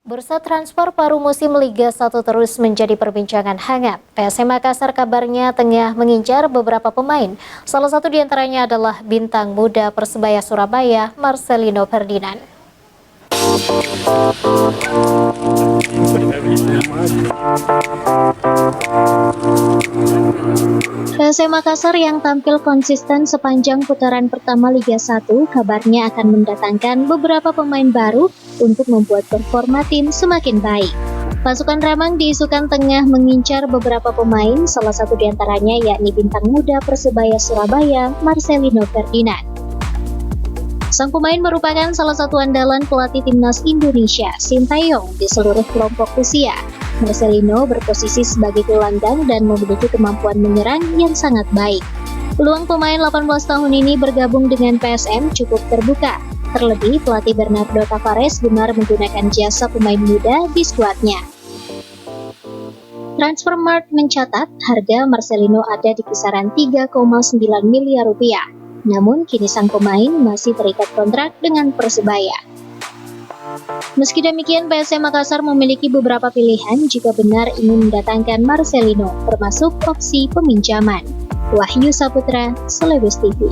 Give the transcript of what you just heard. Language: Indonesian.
Bursa transfer paruh musim Liga 1 terus menjadi perbincangan hangat. PSM Makassar kabarnya tengah mengincar beberapa pemain. Salah satu diantaranya adalah bintang muda Persebaya Surabaya, Marcelino Ferdinand. PSM Makassar yang tampil konsisten sepanjang putaran pertama Liga 1 kabarnya akan mendatangkan beberapa pemain baru untuk membuat performa tim semakin baik. Pasukan Ramang diisukan tengah mengincar beberapa pemain, salah satu diantaranya yakni bintang muda Persebaya Surabaya, Marcelino Ferdinand. Sang pemain merupakan salah satu andalan pelatih timnas Indonesia, Sintayong, di seluruh kelompok usia. Marcelino berposisi sebagai gelandang dan memiliki kemampuan menyerang yang sangat baik. Peluang pemain 18 tahun ini bergabung dengan PSM cukup terbuka. Terlebih, pelatih Bernardo Tavares gemar menggunakan jasa pemain muda di skuadnya. Transfermarkt mencatat harga Marcelino ada di kisaran 3,9 miliar rupiah. Namun, kini sang pemain masih terikat kontrak dengan Persebaya. Meski demikian, PSM Makassar memiliki beberapa pilihan jika benar ingin mendatangkan Marcelino, termasuk opsi peminjaman. Wahyu Saputra, Selebes TV.